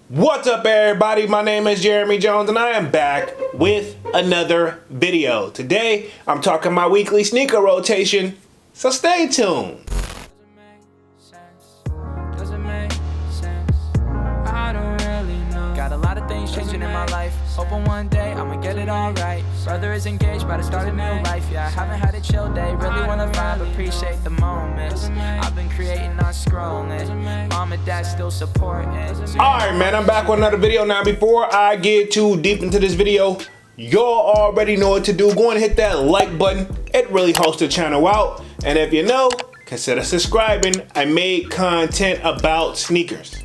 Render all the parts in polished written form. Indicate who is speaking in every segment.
Speaker 1: What's up, everybody? My name is Jeremy Jones and I am back with another video. Today I'm talking my weekly sneaker rotation, so stay tuned.
Speaker 2: Got a lot of things changing in my life. Hoping one day I'ma get it all right. Brother is engaged, about to start a new life. Yeah, I haven't had a chill day. Really wanna vibe, appreciate the moments. I've been creating, not scrolling. Mom and dad still supporting.
Speaker 1: Alright, man, I'm back with another video. Now, before I get too deep into this video, y'all already know what to do. Go and hit that like button. It really helps the channel out. And if you know, consider subscribing. I made content about sneakers.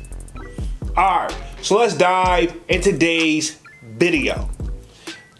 Speaker 1: Alright, so let's dive into today's video.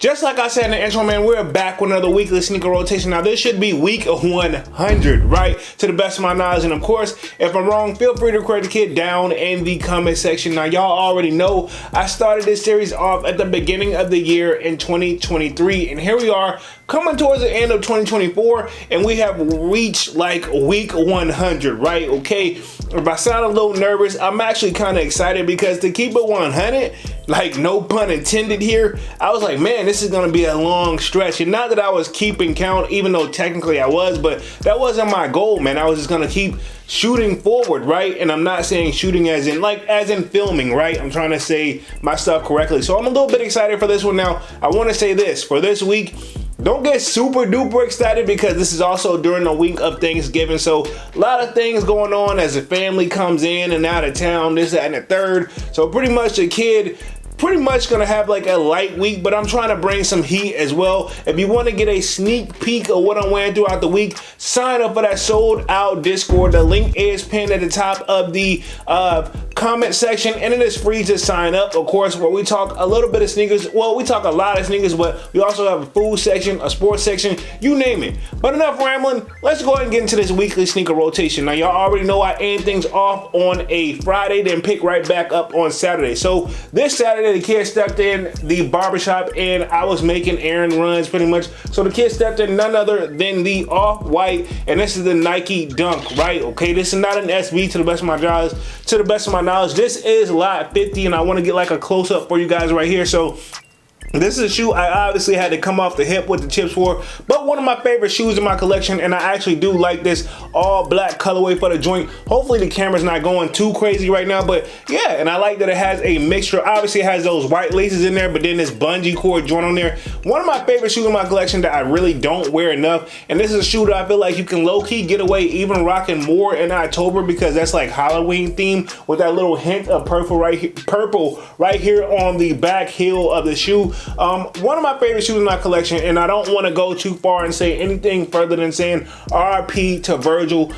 Speaker 1: Just like I said in the intro, man, we're back with another weekly sneaker rotation. Now, this should be week 100, right? To the best of my knowledge. And of course, if I'm wrong, feel free to correct the kid down in the comment section. Now, y'all already know I started this series off at the beginning of the year in 2023. And here we are coming towards the end of 2024. And we have reached like week 100, right? Okay. If I sound a little nervous, I'm actually kind of excited because to keep it 100, like no pun intended here, I was like, man, this is gonna be a long stretch. And not that I was keeping count, even though technically I was, but that wasn't my goal, man. I was just gonna keep shooting forward, right? And I'm not saying shooting as in filming, right? I'm trying to say my stuff correctly. So I'm a little bit excited for this one. Now, I want to say this for this week. Don't get super duper excited because this is also during the week of Thanksgiving. So a lot of things going on as the family comes in and out of town, this, that, and the third. So pretty much the kid pretty much gonna have like a light week, but I'm trying to bring some heat as well. If you want to get a sneak peek of what I'm wearing throughout the week, sign up for that sold out Discord. The link is pinned at the top of the comment section, and it is free to sign up. Of course, where we talk a little bit of sneakers. Well, we talk a lot of sneakers, but we also have a food section, a sports section, you name it. But enough rambling. Let's go ahead and get into this weekly sneaker rotation. Now, y'all already know I end things off on a Friday, then pick right back up on Saturday. So this Saturday, the kid stepped in the barbershop and I was making errand runs pretty much. So the kid stepped in none other than the Off-White, and this is the Nike Dunk, right? Okay, this is not an SB to the best of my knowledge. To the best of my knowledge, this is lot 50, and I want to get like a close up for you guys right here. So this is a shoe I obviously had to come off the hip with the chips for, but one of my favorite shoes in my collection, and I actually do like this all black colorway for the joint. Hopefully the camera's not going too crazy right now, but yeah, and I like that it has a mixture. Obviously it has those white laces in there, but then this bungee cord joint on there. One of my favorite shoes in my collection that I really don't wear enough, and this is a shoe that I feel like you can low-key get away even rocking more in October because that's like Halloween theme with that little hint of purple right here on the back heel of the shoe. One of my favorite shoes in my collection, and I don't want to go too far and say anything further than saying RIP to Virgil.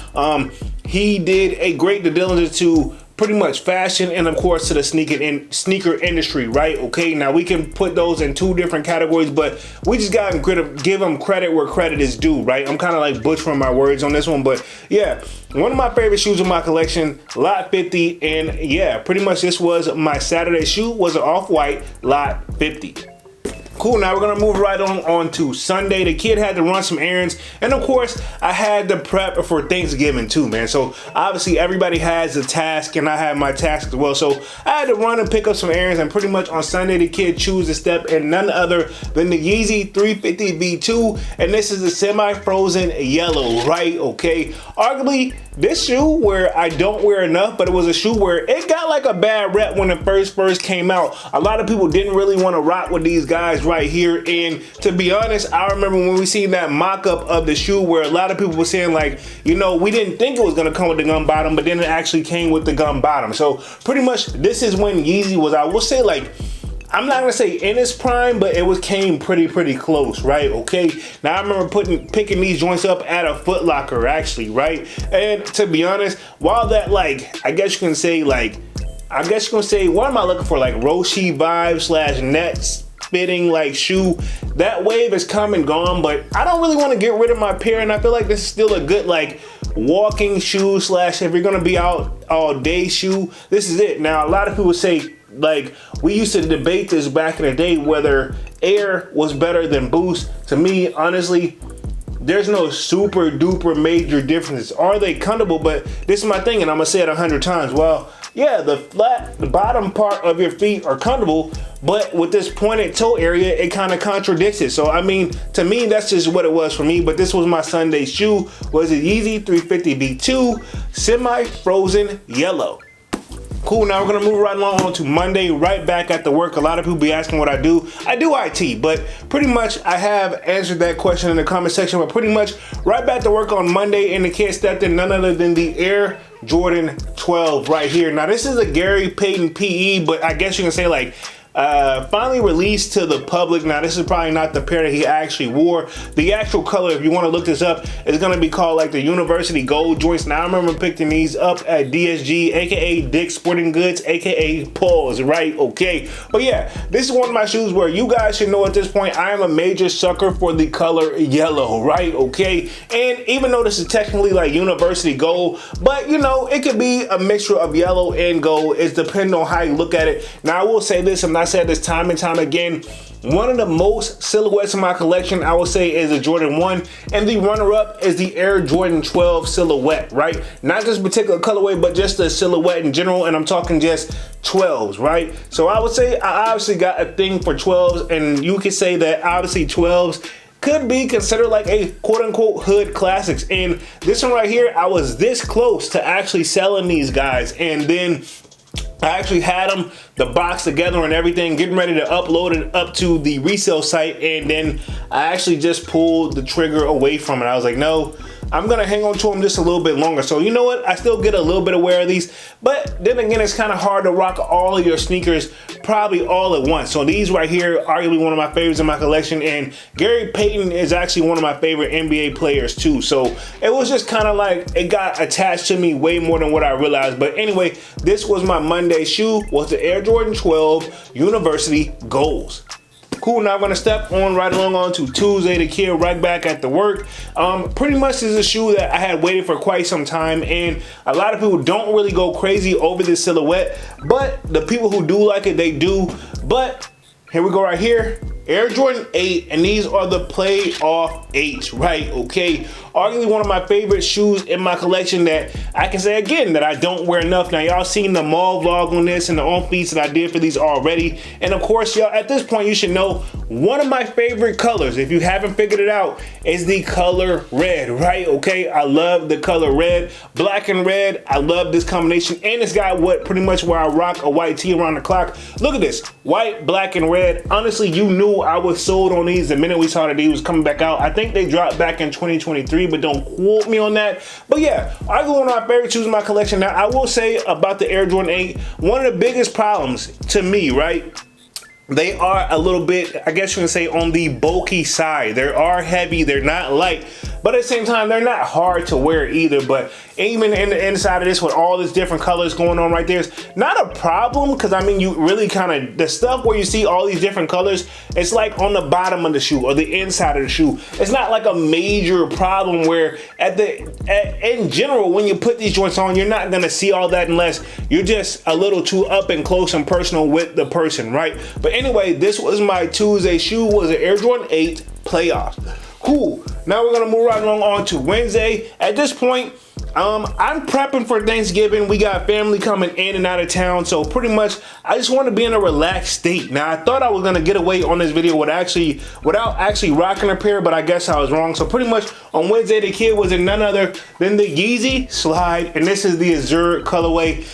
Speaker 1: He did a great due diligence to pretty much fashion and of course to the sneaker industry, right? Okay, now we can put those in two different categories, but we just gotta give him credit where credit is due, right? I'm kind of like butchering my words on this one, but yeah, one of my favorite shoes in my collection, lot 50, and yeah, pretty much this was my Saturday shoe, was an Off-White lot 50. Cool, now we're gonna move right on to Sunday. The kid had to run some errands, and of course, I had to prep for Thanksgiving too, man. So obviously everybody has a task, and I had my task as well. So I had to run and pick up some errands, and pretty much on Sunday, the kid chose to step in none other than the YEEZY 350 V2, and this is the semi-frozen yellow, right? Okay, arguably this shoe where I don't wear enough, but it was a shoe where it got like a bad rep when it first came out. A lot of people didn't really want to rock with these guys right here, and to be honest, I remember when we seen that mock-up of the shoe where a lot of people were saying like, you know, we didn't think it was gonna come with the gum bottom, but then it actually came with the gum bottom. So pretty much this is when YEEZY was, I will say, like, I'm not gonna say in its prime, but it came pretty close, right? Okay, now I remember picking these joints up at a Foot Locker actually, right? And to be honest, while that, like, I guess you can say, what am I looking for, like Roshi vibe / Nets fitting like shoe, that wave is come and gone, but I don't really want to get rid of my pair, and I feel like this is still a good like walking shoe / if you're gonna be out all day shoe, this is it. Now a lot of people say, like, we used to debate this back in the day whether Air was better than Boost. To me, honestly, there's no super duper major differences. Are they comfortable? But this is my thing, and I'm gonna say it 100 times. Well, yeah, the bottom part of your feet are comfortable, but with this pointed toe area, it kind of contradicts it. So I mean, to me, that's just what it was for me. But this was my Sunday shoe. Was it Yeezy 350 V2 semi-frozen yellow? Cool, now we're gonna move right along on to Monday, right back at the work. A lot of people be asking what I do. I do IT, but pretty much I have answered that question in the comment section, but pretty much right back to work on Monday, and the kid stepped in none other than the Air Jordan 12 right here. Now this is a Gary Payton PE, but I guess you can say like finally released to the public. Now this is probably not the pair that he actually wore. The actual color, if you want to look this up, is going to be called like the University Gold joints. Now I remember picking these up at DSG, aka Dick's Sporting Goods, aka Paul's, right? Okay, but yeah, this is one of my shoes where you guys should know at this point I am a major sucker for the color yellow, right? Okay, and even though this is technically like University Gold, but you know, it could be a mixture of yellow and gold. It's depending on how you look at it. Now I will say this, I'm not said this time and time again, one of the most silhouettes in my collection I will say is the Jordan 1, and the runner-up is the Air Jordan 12 silhouette, right? Not this particular colorway, but just the silhouette in general, and I'm talking just 12s, right? So I would say I obviously got a thing for 12s, and you could say that obviously 12s could be considered like a quote-unquote hood classics. And this one right here, I was this close to actually selling these guys, and then I actually had them, the box together and everything, getting ready to upload it up to the resale site, and then I actually just pulled the trigger away from it. I was like, no, I'm gonna hang on to them just a little bit longer. So you know what, I still get a little bit of wear of these, but then again, it's kind of hard to rock all of your sneakers probably all at once. So these right here, arguably one of my favorites in my collection, and Gary Payton is actually one of my favorite NBA players too. So it was just kind of like, it got attached to me way more than what I realized. But anyway, this was my Monday shoe, was the Air Jordan 12 University Golds. Cool, now I'm gonna step on right along on to Tuesday, the kid right back at the work. Pretty much this is a shoe that I had waited for quite some time, and a lot of people don't really go crazy over this silhouette, but the people who do like it, they do. But here we go right here, Air Jordan 8, and these are the playoff 8s, right? Okay, arguably one of my favorite shoes in my collection that I can say again that I don't wear enough. Now y'all seen the mall vlog on this and the on feeds that I did for these already, and of course y'all at this point you should know one of my favorite colors, if you haven't figured it out, is the color red, right? Okay, I love the color red, black and red. I love this combination, and it's got what pretty much where I rock a white tee around the clock. Look at this, white, black, and red. Honestly, you knew I was sold on these the minute we saw that these was coming back out. I think they dropped back in 2023, but don't quote me on that. But yeah, I go on my favorite shoes in my collection. Now I will say about the Air Jordan 8, one of the biggest problems to me, right? They are a little bit, I guess you can say, on the bulky side. They are heavy, they're not light, but at the same time, they're not hard to wear either. But even in the inside of this with all these different colors going on right there, it's not a problem, because I mean, you really kind of, the stuff where you see all these different colors, it's like on the bottom of the shoe or the inside of the shoe. It's not like a major problem where in general, when you put these joints on, you're not gonna see all that unless you're just a little too up and close and personal with the person, right? But anyway, this was my Tuesday shoe, was an Air Jordan 8 playoffs. Cool, now we're gonna move right along on to Wednesday. At this point, I'm prepping for Thanksgiving. We got family coming in and out of town, so pretty much I just want to be in a relaxed state. Now I thought I was gonna get away on this video without actually rocking a pair, but I guess I was wrong. So pretty much on Wednesday, the kid was in none other than the Yeezy Slide, and this is the Azure colorway.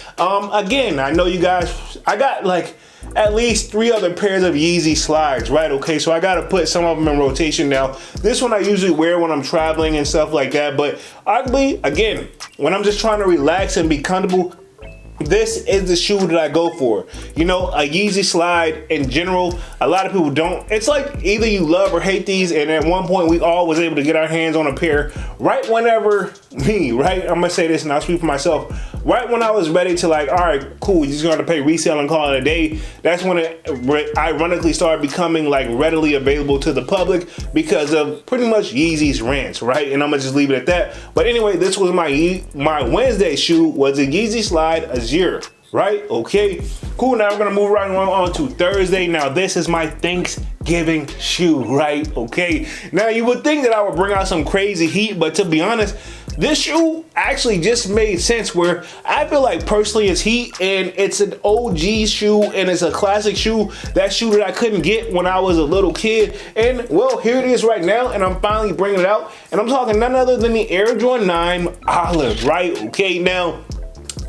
Speaker 1: Again, I know you guys, I got like at least 3 other pairs of Yeezy Slides, right? Okay, so I gotta put some of them in rotation now. This one I usually wear when I'm traveling and stuff like that, but arguably, again, when I'm just trying to relax and be comfortable, this is the shoe that I go for. You know, a Yeezy Slide in general, a lot of people don't. It's like either you love or hate these, and at one point we all was able to get our hands on a pair right whenever right? I'm gonna say this and I'll speak for myself. Right when I was ready to like, all right, cool, you're just gonna pay resale and call it a day, that's when it ironically started becoming like readily available to the public because of pretty much Yeezy's rants, right? And I'm gonna just leave it at that. But anyway, this was my Wednesday shoe, was a Yeezy Slide Azure, right? Okay, cool. Now we're gonna move right on to Thursday. Now this is my Thanksgiving Thanksgiving shoe, right? Okay. Now you would think that I would bring out some crazy heat, but to be honest, this shoe actually just made sense where I feel like personally it's heat and it's an OG shoe and it's a classic shoe. That shoe that I couldn't get when I was a little kid. And well, here it is right now and I'm finally bringing it out. And I'm talking none other than the Air Jordan 9 Olive, right? Okay, now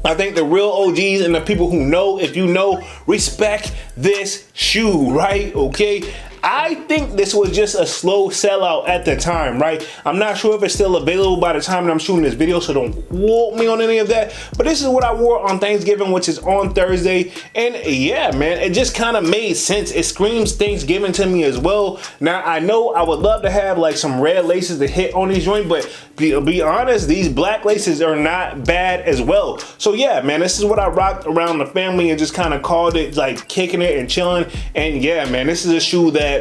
Speaker 1: I think the real OGs and the people who know, if you know, respect this shoe, right? Okay. I think this was just a slow sellout at the time, right? I'm not sure if it's still available by the time that I'm shooting this video, so don't quote me on any of that. But this is what I wore on Thanksgiving, which is on Thursday. And yeah, man, it just kind of made sense. It screams Thanksgiving to me as well. Now, I know I would love to have like some red laces to hit on these joints, but be honest, these black laces are not bad as well. So yeah, man, this is what I rocked around the family and just kind of called it like kicking it and chilling. And yeah, man, this is a shoe that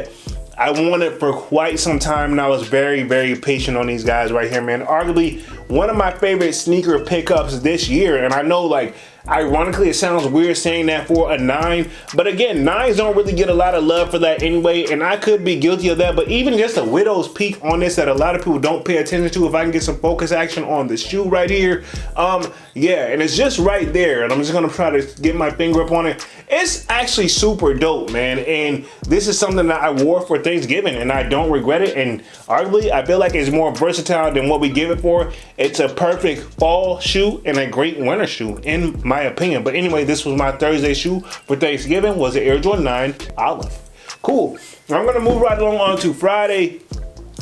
Speaker 1: I wanted for quite some time and I was very, very patient on these guys right here, man. Arguably one of my favorite sneaker pickups this year. And I know, like, ironically, it sounds weird saying that for a 9, but again, 9s don't really get a lot of love for that anyway, and I could be guilty of that. But even just a widow's peak on this that a lot of people don't pay attention to, if I can get some focus action on the shoe right here, yeah, and it's just right there, and I'm just gonna try to get my finger up on it. It's actually super dope, man, and this is something that I wore for Thanksgiving and I don't regret it. And arguably I feel like it's more versatile than what we give it for. It's a perfect fall shoe and a great winter shoe in my opinion. But anyway, this was my Thursday shoe for Thanksgiving, was the Air Jordan 9 Olive. Cool. I'm gonna move right along on to Friday.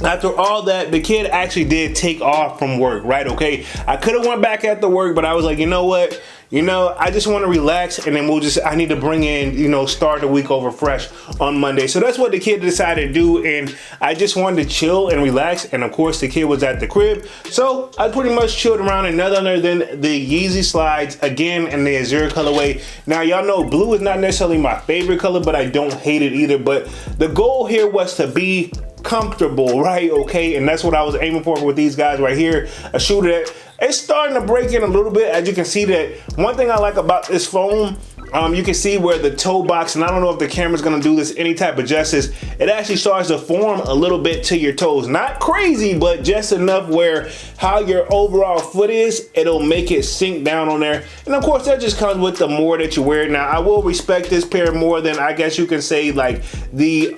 Speaker 1: After all that, the kid actually did take off from work, right? Okay, I could have went back after work, but I was like, you know what? You know, I just want to relax, and then I need to bring in, you know, start the week over fresh on Monday. So that's what the kid decided to do, and I just wanted to chill and relax, and of course the kid was at the crib. So I pretty much chilled around in none other than the Yeezy slides, again in the Azure colorway. Now y'all know blue is not necessarily my favorite color, but I don't hate it either. But the goal here was to be comfortable, right? Okay, and that's what I was aiming for with these guys right here. A shoe that it's starting to break in a little bit. As you can see, that one thing I like about this foam, you can see where the toe box, and I don't know if the camera's gonna do this any type of justice, it actually starts to form a little bit to your toes. Not crazy, but just enough where how your overall foot is, it'll make it sink down on there. And of course that just comes with the more that you wear. Now I will respect this pair more than I guess you can say like the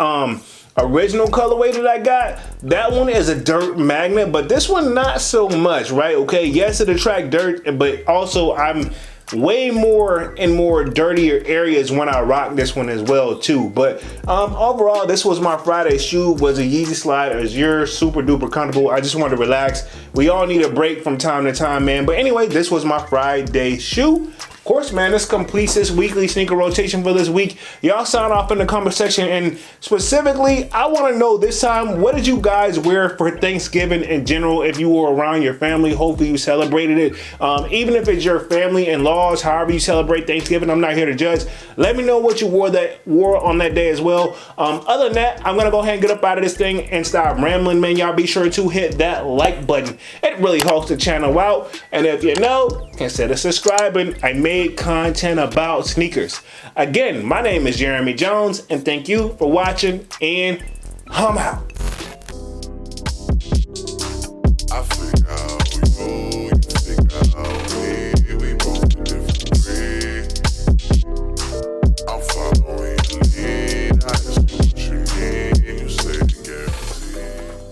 Speaker 1: original colorway that I got. That one is a dirt magnet, but this one not so much, right? Okay, yes, it attracts dirt, but also I'm way more in more dirtier areas when I rock this one as well too. But overall, this was my Friday shoe, was a Yeezy slide Azure, super duper comfortable. I just wanted to relax. We all need a break from time to time, man. But anyway, this was my Friday shoe. Of course, man, this completes this weekly sneaker rotation for this week. Y'all sign off in the comment section, and specifically, I want to know this time, what did you guys wear for Thanksgiving in general? If you were around your family, hopefully you celebrated it. Even if it's your family and laws, however you celebrate Thanksgiving, I'm not here to judge. Let me know what you wore on that day as well. Other than that, I'm gonna go ahead and get up out of this thing and stop rambling, man. Y'all be sure to hit that like button. It really helps the channel out. And if you know, consider subscribing. I made content about sneakers. Again, my name is Jeremy Jones, and thank you for watching, and I'm out.